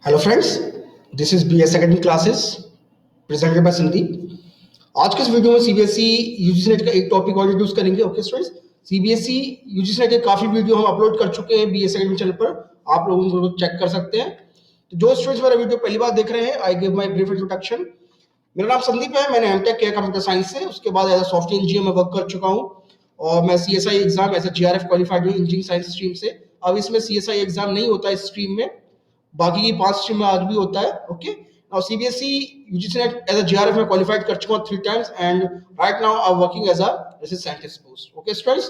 Hello friends, this is BS academy classes presented by Sandeep. आज के इस वीडियो में सीबीएसई यूजीसी नेट का एक टॉपिक और इंट्रोड्यूस करेंगे। Okay students, CBSE UGC net के काफी वीडियो हम अपलोड कर चुके हैं BS एकेडमी चैनल पर, आप लोग उनको चेक कर सकते हैं। तो जो स्टूडेंट्स मेरा वीडियो पहली बार देख रहे हैं, I give my brief introduction. मेरा नाम संदीप है, मैंने एमटेक किया कंप्यूटर साइंस से, उसके बाद एज अ सॉफ्टवेयर इंजीनियर में वर्क कर चुका हूँ और मैं CSI exam as a GRF qualified हूँ इंजीनियरिंग साइंस स्ट्रीम से। अब इसमें CSI एग्जाम नहीं होता इस स्ट्रीम में, बाकी की 5 स्ट्रीम में आज भी होता है। Okay, now CBSE UGC NET as a GRF में क्वालिफाइड कर चुका हूं 3 times and right now I am working as a scientist post. Okay students,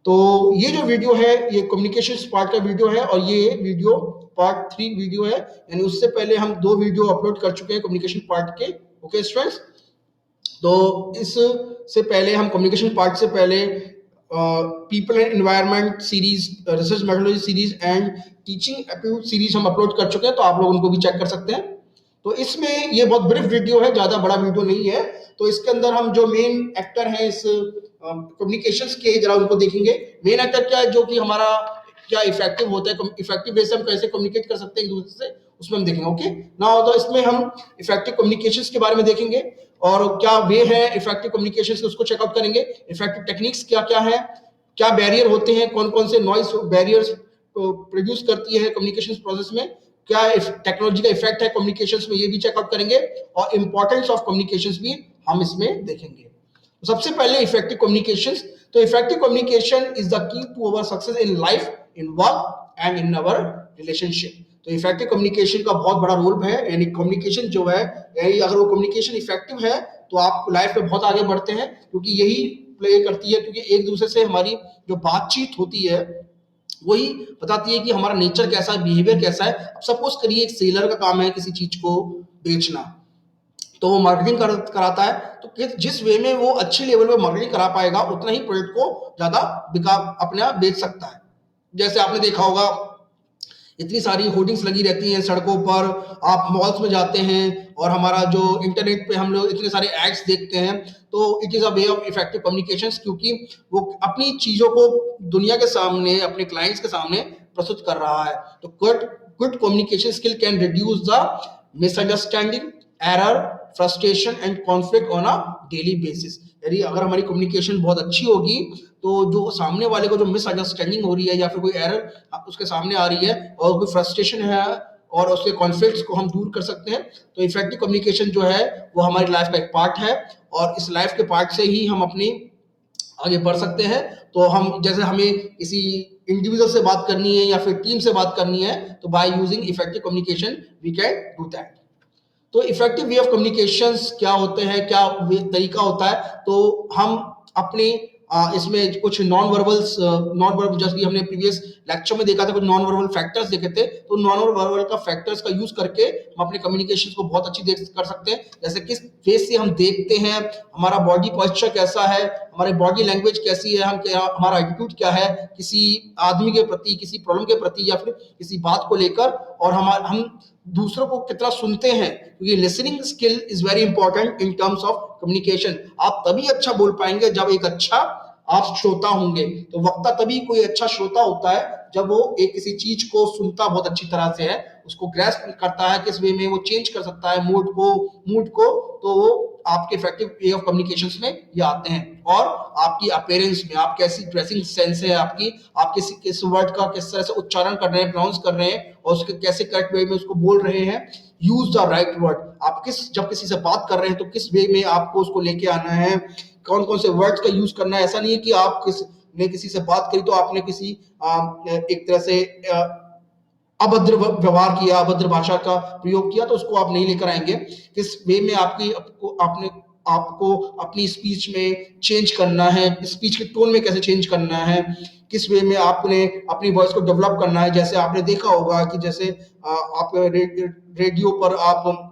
तो ये जो वीडियो है ये कम्युनिकेशंस पार्ट का वीडियो है और ये वीडियो पार्ट 3 वीडियो है, यानी उससे पहले हम 2 वीडियो अपलोड कर चुके हैं कम्युनिकेशन पार्ट के। ओके स्टूडेंट्स, तो इससे पहले हम कम्युनिकेशन पार्ट से पहले people and environment series, research methodology series and teaching aptitude series हम अपलोड कर चुके हैं, तो आप लोग उनको भी चेक कर सकते हैं। तो इसमें ये बहुत ब्रीफ वीडियो है, ज्यादा बड़ा वीडियो नहीं है। तो इसके अंदर हम जो मेन एक्टर हैं इस कम्युनिकेशंस के, जरा उनको देखेंगे। मेन एक्टर क्या है, जो कि हमारा क्या इफेक्टिव होता है, इफेक्टिव वे से हम कैसे कम्युनिकेट कर सकते हैं एक दूसरे से, उसमें हम देखेंगे। ओके, नाउ तो इसमें हम इफेक्टिव कम्युनिकेशंस के बारे में देखेंगे और क्या वे है इफेक्टिव कम्युनिकेशंस, उसको चेकआउट करेंगे। इफेक्टिव टेक्निक्स क्या क्या है, क्या बैरियर होते हैं, कौन कौन से नॉइस बैरियर्स प्रोड्यूस करती है कम्युनिकेशन प्रोसेस में, क्या टेक्नोलॉजी का इफेक्ट है कम्युनिकेशंस में, ये भी चेकआउट करेंगे और इंपॉर्टेंस ऑफ कम्युनिकेशंस भी हम इसमें देखेंगे। तो सबसे पहले इफेक्टिव कम्युनिकेशंस। तो effective communication is the key to our success in life, in work and in our relationship. तो इफेक्टिव कम्युनिकेशन का बहुत बड़ा रोल है, यानी कम्युनिकेशन जो है, यानी अगर वो कम्युनिकेशन इफेक्टिव है तो आप लाइफ में बहुत आगे बढ़ते हैं, क्योंकि यही प्ले करती है, क्योंकि एक दूसरे से हमारी जो बातचीत होती है वही बताती है कि हमारा नेचर कैसा है, बिहेवियर कैसा है। अब सपोज करिए एक सेलर का काम है किसी चीज को बेचना, तो वो मार्केटिंग कराता है, तो जिस वे में वो अच्छे लेवल पे मार्केटिंग करा पाएगा उतना ही प्रोडक्ट को ज्यादा बिका अपने आप बेच सकता है। जैसे आपने देखा होगा इतनी सारी होर्डिंग्स लगी रहती हैं सड़कों पर, आप मॉल्स में जाते हैं और हमारा जो इंटरनेट पे हम लोग इतने सारे एड्स देखते हैं, तो it is a way of effective communications, क्योंकि वो अपनी चीजों को दुनिया के सामने, अपने क्लाइंट्स के सामने प्रस्तुत कर रहा है। तो good communication skill can reduce the misunderstanding, error, frustration and conflict on a daily basis. यदि अगर हमारी कम्युनिकेशन बहुत अच्छी होगी तो जो सामने वाले को जो मिसअंडरस्टैंडिंग हो रही है या फिर कोई एरर उसके सामने आ रही है और कोई फ्रस्ट्रेशन है और उसके कॉन्फ्लिक्ट्स को हम दूर कर सकते हैं। तो इफेक्टिव कम्युनिकेशन जो है वो हमारी लाइफ का एक पार्ट है और इस लाइफ के पार्ट से ही हम अपनी आगे बढ़ सकते हैं। तो हम जैसे हमें किसी इंडिविजुअल से बात करनी है या फिर टीम से बात करनी है, तो by using effective communication we can do that. तो इफेक्टिव वे ऑफ कम्युनिकेशंस क्या होते हैं, क्या तरीका होता है, तो हम अपने इसमें कुछ नॉन वर्बल, जैसे कि हमने प्रीवियस लेक्चर में देखा था, कुछ नॉन वर्बल फैक्टर्स देखे थे, तो नॉन वर्बल का फैक्टर्स का यूज करके हम अपने कम्युनिकेशन को बहुत अच्छी देख कर सकते हैं। जैसे किस फेस से हम देखते हैं, हमारा बॉडी पोस्चर कैसा है, हमारी बॉडी लैंग्वेज कैसी है, हम क्या, हमारा एटीट्यूड क्या है किसी आदमी के प्रति, किसी प्रॉब्लम के प्रति या फिर किसी बात को लेकर, और हम दूसरों को कितना सुनते हैं, क्योंकि listening skill is very important in terms of communication. आप तभी अच्छा बोल पाएंगे जब एक अच्छा आप श्रोता होंगे। तो वक्ता तभी कोई अच्छा श्रोता होता है जब वो एक किसी चीज को सुनता बहुत अच्छी तरह से है, उसको ग्रैस्प करता है, किस वे में वो चेंज कर सकता है मूड को, तो वो आपके इफेक्टिव वे ऑफ कम्युनिकेशन में ये आते हैं। और आपकी अपीयरेंस में, आप कैसी ड्रेसिंग सेंस है आपकी, आप किस वर्ड का किस तरह से उच्चारण कर रहे हैं, प्रोनाउंस कर रहे हैं और उसके कैसे करेक्ट वे में उसको बोल रहे हैं। Use the right word. आप जब किसी से बात कर रहे हैं तो किस वे में आपको उसको लेके आना है, कौन कौन से वर्ड्स का यूज करना है। ऐसा नहीं है कि आप किसी से बात करी तो आपने किसी एक तरह से अभद्र व्यवहार किया, अभद्र भाषा का प्रयोग किया, तो उसको आप नहीं लेकर आएंगे। किस वे में आपको अपनी स्पीच में चेंज करना है, स्पीच के टोन में कैसे चेंज करना है, किस वे में आपने अपनी वॉइस को डेवलप करना है। जैसे आपने देखा होगा कि जैसे आप रेडियो पर आप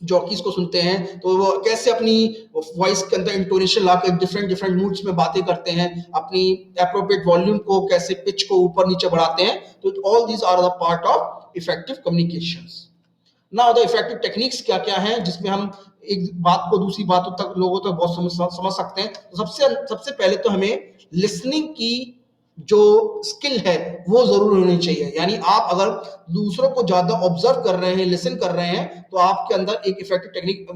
जॉकीज को सुनते हैं तो वो कैसे अपनी वॉइस के अंदर इंटोनेशन लाकर डिफरेंट डिफरेंट मूड्स में बातें करते हैं, अपनी एप्रोप्रिएट वॉल्यूम को कैसे, पिच को ऊपर नीचे बढ़ाते हैं। तो all these are the part of effective communications. Now the effective techniques क्या क्या है जिसमें हम एक बात को दूसरी बातों तक, लोगों तक बहुत समझ सकते हैं। तो सबसे पहले तो हमें लिसनिंग की जो स्किल है वो जरूर होनी चाहिए। यानी आप अगर दूसरों को ज्यादा ऑब्जर्व कर रहे हैं, लिसन कर रहे हैं, तो आपके अंदर एक इफेक्टिव टेक्निक,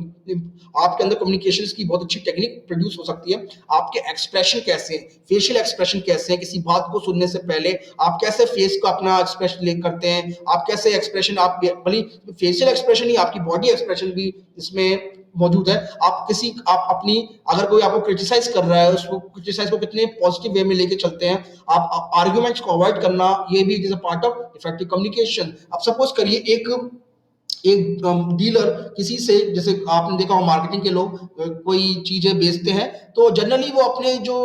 आपके अंदर कम्युनिकेशन की बहुत अच्छी टेक्निक प्रोड्यूस हो सकती है। आपके एक्सप्रेशन कैसे हैं, फेशियल एक्सप्रेशन कैसे हैं, किसी बात को सुनने से पहले आप कैसे फेस को अपना एक्सप्रेशन ले करते हैं, आप कैसे एक्सप्रेशन, आप भले फेशियल एक्सप्रेशन ही, आपकी बॉडी एक्सप्रेशन भी इसमें मौजूद है। आप अपनी, अगर कोई आपको क्रिटिसाइज कर रहा है, उसको क्रिटिसाइज को कितने पॉजिटिव वे में लेके चलते हैं, आप आर्ग्यूमेंट्स को अवॉइड करना, ये भी is a part of effective communication. अब सपोज करिए एक एक डीलर किसी से, जैसे आपने देखा हो मार्केटिंग के लोग कोई चीजें बेचते हैं, तो जनरली वो अपने जो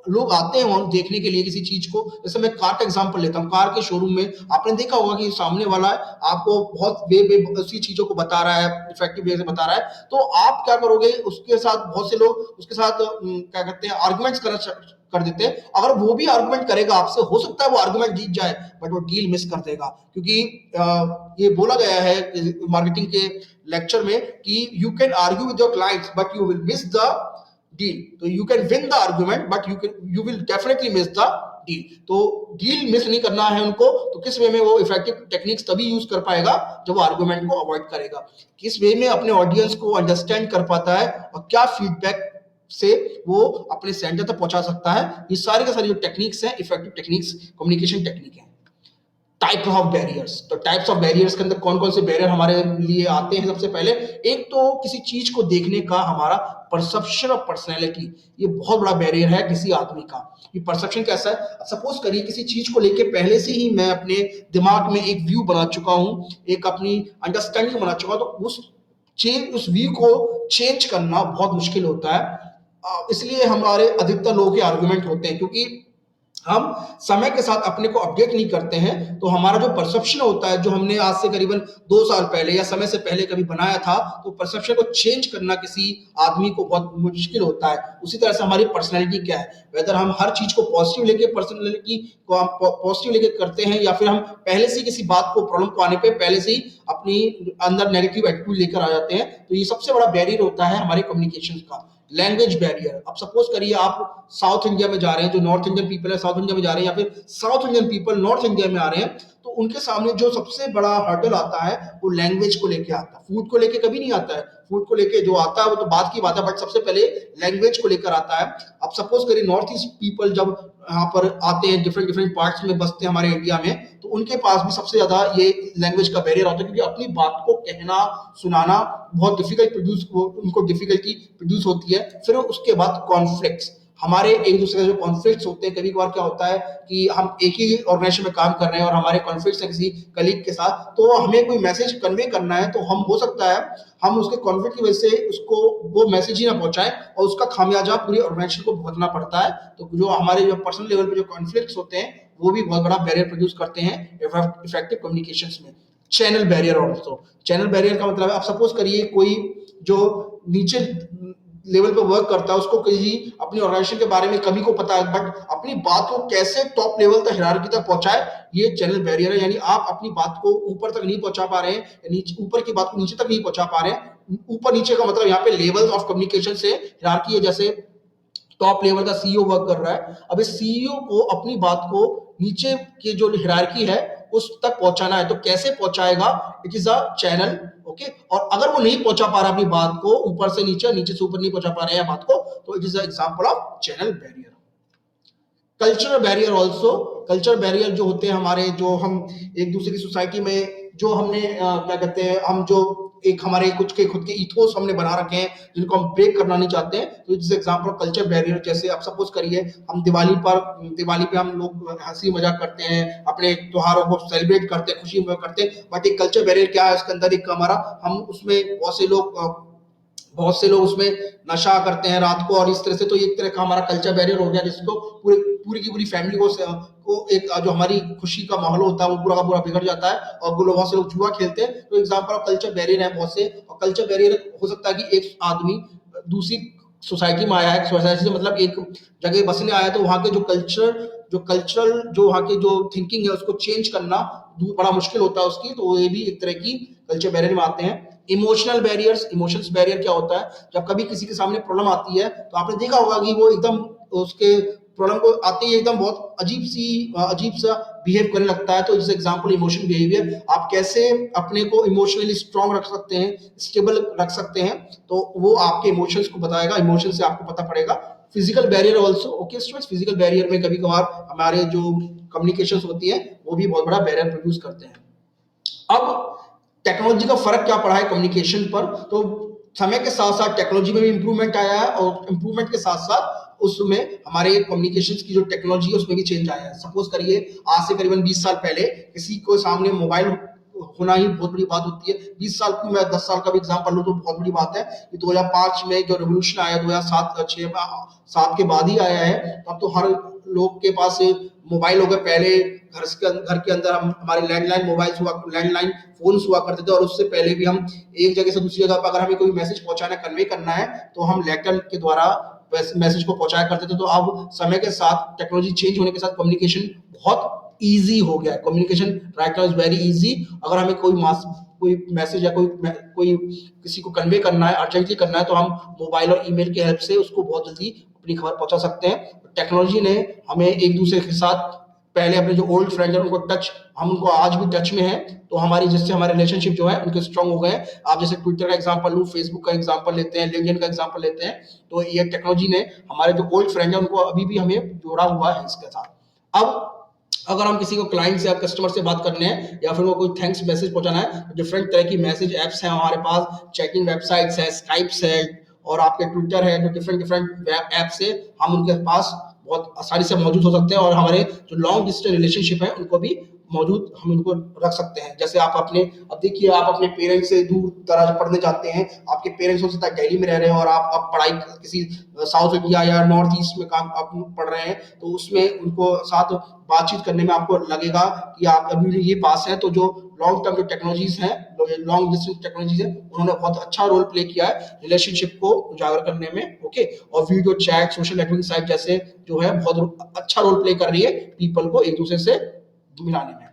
लोग आते हैं वहां देखने के लिए किसी चीज को, जैसे मैं कार का एग्जांपल लेता हूँ, कार के शोरूम में आपने देखा होगा कि सामने वाला है आपको बहुत वे उसी चीजों को बता रहा है, इफेक्टिव वे से बता रहा है, तो आप क्या करोगे, उसके साथ बहुत से लोग उसके साथ क्या कहते हैं आर्गुमेंट्स कर देते हैं। अगर वो भी आर्गुमेंट करेगा आपसे, हो सकता है वो आर्गुमेंट जीत जाए, बट वो डील मिस कर देगा, क्योंकि ये बोला गया है मार्केटिंग के लेक्चर में कि you can argue with your clients but you will miss the deal. तो you can win the argument but you will definitely miss the deal. तो डील मिस नहीं करना है उनको, तो किस वे में वो इफेक्टिव टेक्निक्स तभी यूज कर पाएगा जब वो आर्गुमेंट को अवॉइड करेगा, किस वे में अपने ऑडियंस को अंडरस्टैंड कर पाता है और क्या फीडबैक से वो अपने सेंटर तक पहुंचा सकता है। ये सारे के सारे जो टेक्निक्स हैं, इफेक्टिव टेक्निक्स, कम्युनिकेशन टेक्निक है। टाइप ऑफ बैरियर्स, तो टाइप्स ऑफ बैरियर्स के अंदर कौन कौन से बैरियर हमारे लिए आते हैं? सबसे पहले एक तो किसी चीज को देखने का हमारा परसेप्शन ऑफ पर्सनैलिटी, ये बहुत बड़ा बैरियर है किसी आदमी का। ये परसेप्शन कैसा है? सपोज करिए किसी चीज को लेके पहले से ही मैं अपने दिमाग में एक व्यू बना चुका हूं, एक अपनी अंडरस्टैंडिंग बना चुका हूं, तो उस व्यू को चेंज करना बहुत मुश्किल होता है। इसलिए हमारे अधिकतर लोगों के आर्गुमेंट होते हैं, क्योंकि हम समय के साथ अपने को अपडेट नहीं करते हैं, तो हमारा जो परसेप्शन होता है, जो हमने आज से करीबन 2 साल पहले या समय से पहले कभी बनाया था, तो परसेप्शन को चेंज करना किसी आदमी को बहुत मुश्किल होता है। उसी तरह से हमारी पर्सनैलिटी क्या है, वेदर हम हर चीज को पॉजिटिव लेके, पर्सनैलिटी को हम पॉजिटिव लेके करते हैं, या फिर हम पहले से किसी बात को, प्रॉब्लम को आने पे पहले से ही अपनी अंदर नेगेटिव एटीट्यूड लेकर आ जाते हैं। तो ये सबसे बड़ा बैरियर होता है हमारे कम्युनिकेशन का। लैंग्वेज बैरियर, अब सपोज करिए आप साउथ इंडिया में जा रहे हैं, जो नॉर्थ इंडियन पीपल है साउथ इंडिया में जा रहे हैं, या फिर south Indian people north India में आ रहे हैं, तो उनके सामने जो सबसे बड़ा हर्डल आता है वो लैंग्वेज को लेके आता है। फूड को लेके कभी नहीं आता है, फूड को लेके जो आता है वो तो बात की बात है, बट सबसे पहले लैंग्वेज को लेकर आता है। अब सपोज करिए नॉर्थ ईस्ट पीपल जब यहाँ पर आते हैं, डिफरेंट डिफरेंट पार्ट्स में बसते हैं हमारे इंडिया में, तो उनके पास भी सबसे ज्यादा ये लैंग्वेज का बैरियर होता है, क्योंकि अपनी बात को कहना, सुनाना बहुत डिफिकल्ट प्रोड्यूस, उनको डिफिकल्टी प्रोड्यूस होती है। फिर उसके बाद कॉन्फ्लिक्ट्स, हमारे एक दूसरे के जो कॉन्फ्लिक्ट्स होते हैं, कभी कभार क्या होता है कि हम एक ही ऑर्गेनाइजेशन में काम कर रहे हैं और हमारे कॉन्फ्लिक्ट्स है किसी कलीग के साथ, तो हमें कोई मैसेज कन्वे करना है, तो हम हो सकता है हम उसके कॉन्फ्लिक्ट की वजह से उसको वो मैसेज ही ना पहुंचाएं, और उसका खामियाजा पूरी ऑर्गेनाइजेशन को भुगतना पड़ता है। तो जो हमारे जो पर्सनल लेवल पे जो कॉन्फ्लिक्ट्स होते हैं, वो भी बहुत बड़ा बैरियर प्रोड्यूस करते हैं इफेक्टिव कम्युनिकेशंस में। Channel barrier also, channel barrier का मतलब है, आप सपोज करिए कोई जो नीचे लेवल पे वर्क करता है, उसको किसी अपनी ऑर्गेनाइजेशन के बारे में कभी को पता है, बट अपनी बात को कैसे टॉप लेवल तक, हिरार्की तक पहुंचाए, ये चैनल बैरियर है। यानी आप अपनी बात को ऊपर तक नहीं पहुंचा पा रहे हैं, नीचे ऊपर की बात को नीचे तक नहीं पहुंचा पा रहे हैं। ऊपर नीचे का मतलब यहाँ पे लेवल्स ऑफ कम्युनिकेशन से हिरार्की है, जैसे टॉप लेवल का सीईओ वर्क कर रहा है, अब इस सीईओ को अपनी बात को नीचे की जो हिरार्की है उस तक पहुंचाना है, तो कैसे पहुंचाएगा? It is a channel, okay. और अगर वो नहीं पहुंचा पा रहा अपनी बात को ऊपर से नीचे, नीचे से ऊपर नहीं पहुंचा पा रहे हैं बात को, तो it is a example of channel barrier. Cultural barrier also, culture barrier जो होते हैं हमारे, जो हम एक दूसरे की सोसाइटी में जो हमने क्या कहते हैं, हम जो एक हमारे कुछ के खुद के इथोस हमने बना रखे हैं, जिनको हम ब्रेक करना नहीं चाहते हैं, तो it's example of culture barrier. जैसे आप सपोज करिए हम दिवाली पे हम लोग हंसी मजाक करते हैं, अपने त्योहारों को सेलिब्रेट करते हैं, खुशी मजाक करते हैं, बट एक कल्चर बैरियर क्या है उसके अंदर, एक हमारा, हम उसमें बहुत से लोग उसमें नशा करते हैं रात को, और इस तरह से, तो एक तरह का हमारा कल्चर बैरियर हो गया, जिसको पूरे पूरी की पूरी फैमिली को एक जो हमारी खुशी का माहौल होता है वो पूरा का पूरा बिगड़ जाता है, और बहुत से लोग जुआ खेलते हैं। तो एग्जांपल ऑफ कल्चर बैरियर है बहुत से। और कल्चर बैरियर हो सकता है कि एक आदमी दूसरी सोसाइटी में आया है, सोसाइटी से मतलब एक जगह बसने आया, तो वहाँ के जो कल्चरल जो वहाँ के जो थिंकिंग है उसको चेंज करना बड़ा मुश्किल होता है उसकी, तो ये भी एक तरह की कल्चर बैरियर में आते हैं। इमोशनल बैरियर्स, इमोशंस बैरियर क्या होता है? जब कभी किसी के सामने प्रॉब्लम आती है, तो आपने देखा होगा कि वो एकदम उसके प्रॉब्लम को आते ही एकदम बहुत अजीब सा बिहेव करने लगता है। तो जैसे एग्जांपल इमोशन बिहेवियर, आप कैसे अपने को इमोशनली स्ट्रांग रख सकते हैं, स्टेबल रख सकते हैं, तो वो आपके इमोशंस को बताएगा, इमोशन से आपको पता पड़ेगा। Physical barrier also, okay students, physical barrier में कभी कभार हमारे जो कम्युनिकेशन होती है वो भी बहुत बड़ा बैरियर प्रोड्यूस करते हैं। अब टेक्नोलॉजी का फर्क क्या पड़ा है कम्युनिकेशन पर, तो समय के साथ साथ टेक्नोलॉजी में भी इंप्रूवमेंट आया है और इंप्रूवमेंट के साथ साथ उसमें हमारे कम्युनिकेशन की जो टेक्नोलॉजी है उसमें भी चेंज आया है। सपोज करिए आज से करीबन 20 साल पहले किसी को सामने मोबाइल होना ही बहुत बड़ी बात होती है। 20 साल की मैं 10 साल का भी एग्जाम्पल लूं तो बहुत बड़ी बात है कि 2005 में जो रेवोल्यूशन आया, 2007 के बाद ही आया है, तब तो हर लोग के पास मोबाइल हो गए। पहले घर के अंदर हम हमारे लैंडलाइन फोन्स हुआ करते थे, और उससे पहले भी हम एक जगह से दूसरी जगह पर अगर हमें कोई मैसेज पहुंचाना, कन्वे करना है, तो हम लेटर के द्वारा मैसेज को पहुंचाया करते थे। तो अब समय के साथ टेक्नोलॉजी चेंज होने के साथ कम्युनिकेशन बहुत ईजी हो गया है। Communication right now is very easy. अगर हमें कोई मैसेज या कोई किसी को कन्वे करना है, अर्जेंटली करना है, तो हम मोबाइल और ईमेल की हेल्प से उसको बहुत जल्दी अपनी खबर पहुंचा सकते हैं। टेक्नोलॉजी ने हमें एक दूसरे के साथ, पहले अपने जो ओल्ड फ्रेंड्स हैं उनको हम उनको आज भी टच में हैं, तो जिससे हमारे रिलेशनशिप जो है उनके स्ट्रांग हो गए हैं। आप जैसे ट्विटर का एग्जांपल लूं, फेसबुक का एग्जांपल लेते हैं, लिंक्डइन का एग्जांपल लेते हैं, तो ये टेक्नोलॉजी ने हमारे जो ओल्ड फ्रेंड है उनको अभी भी हमें जोड़ा हुआ है इसके साथ। अब अगर हम किसी को क्लाइंट से या कस्टमर से बात करने हैं या फिर वो कोई थैंक्स मैसेज पहुंचाना है, तो डिफरेंट तरह की मैसेज ऐप्स हैं हमारे पास, चैटिंग वेबसाइट्स है, स्काइप्स है और आपके ट्विटर है, जो डिफरेंट ऐप से हम उनके पास बहुत आसानी से मौजूद हो सकते हैं, और हमारे जो लॉन्ग डिस्टेंस रिलेशनशिप है उनको भी मौजूद हम उनको रख सकते हैं। जैसे अब देखिए, आप अपने पेरेंट्स से दूर दराज पढ़ने जाते हैं, आपके पेरेंट्स हो सकता है दिल्ली में रह रहे हैं और आप पढ़ाई किसी साउथ इंडिया या नॉर्थ ईस्ट में काम आप पढ़ रहे हैं, तो उसमें उनको साथ बातचीत करने में आपको लगेगा कि आप अभी ये पास है। तो जो लॉन्ग टर्म जो टेक्नोलॉजीज हैं, लॉन्ग डिस्टेंस टेक्नोलॉजीज है, उन्होंने बहुत अच्छा रोल प्ले किया है रिलेशनशिप को उजागर करने में, ओके। और video chat, social networking site जैसे जो है बहुत अच्छा रोल प्ले कर रही है पीपल को एक दूसरे से मिलाने में।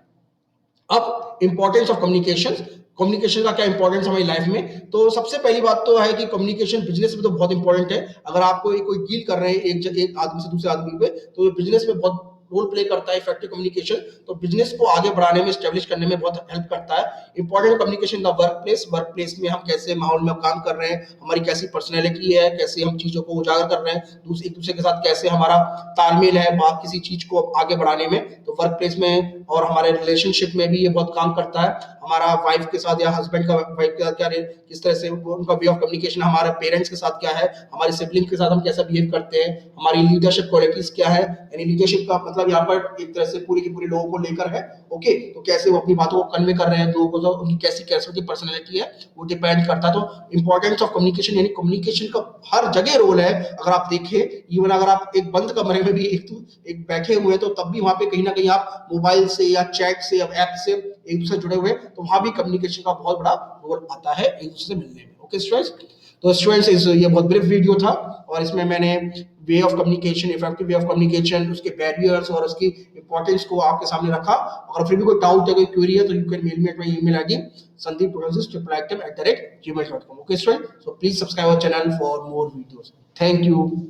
अब इंपॉर्टेंस ऑफ कम्युनिकेशन का क्या इंपॉर्टेंस हमारी लाइफ में, तो सबसे पहली बात तो है कि कम्युनिकेशन बिजनेस में तो बहुत इंपॉर्टेंट है। अगर आपको कोई डील कर रहे हैं एक आदमी से दूसरे आदमी पे, तो बिजनेस में बहुत रोल प्ले करता है इफेक्टिव कम्युनिकेशन, तो बिजनेस को आगे बढ़ाने में, स्टेब्लिश करने में बहुत हेल्प करता है। Important communication the work place में हम कैसे माहौल में काम कर रहे हैं, हमारी कैसी पर्सनैलिटी है, कैसे हम चीजों को उजागर कर रहे हैं, एक दूसरे के साथ कैसे हमारा तालमेल है बात किसी चीज को आगे बढ़ाने में, तो वर्क प्लेस में और हमारे रिलेशनशिप में भी ये बहुत काम करता है। हमारा वाइफ के साथ या हस्बैंड का वाइफ के साथ क्या किस तरह से उनका वे ऑफ कम्युनिकेशन, हमारे पेरेंट्स के साथ क्या है, हमारे सिबलिंग के साथ हम कैसा बिहेव करते हैं, हमारी लीडरशिप क्वालिटीज क्या है, यानी लीडरशिप का मतलब यहाँ पर एक तरह से पूरी की पूरी लोगों को लेकर है, ओके। तो कैसे वो अपनी बातों को कन्वे कर रहे हैं लोगों को, तो उनकी कैसी कैसी पर्सनैलिटी है वो डिपेंड करता है। तो इंपॉर्टेंस ऑफ कम्युनिकेशन, यानी कम्युनिकेशन का हर जगह रोल है। अगर आप देखें, इवन अगर आप एक बंद कमरे में भी एक बैठे हुए हैं, तो तब भी वहां पे कहीं ना कहीं आप मोबाइल से या चैट से या ऐप से एक दूसरे जुड़े हुए, तो वहां भी कम्युनिकेशन का बहुत बड़ा रोल आता है एक दूसरे से मिलने में, ओके स्टूडेंट्स। तो स्टूडेंट्स, ये बहुत ब्रीफ वीडियो था और इसमें मैंने way of communication, effective way of communication, उसके बैरियर्स और उसकी इंपॉर्टेंस को आपके सामने रखा। अगर फिर भी कोई डाउट है, कोई क्वेरी है, तो you can mail me at my email ID sandeep.226@gmail.com, okay students, so please subscribe our channel for more videos. Thank you.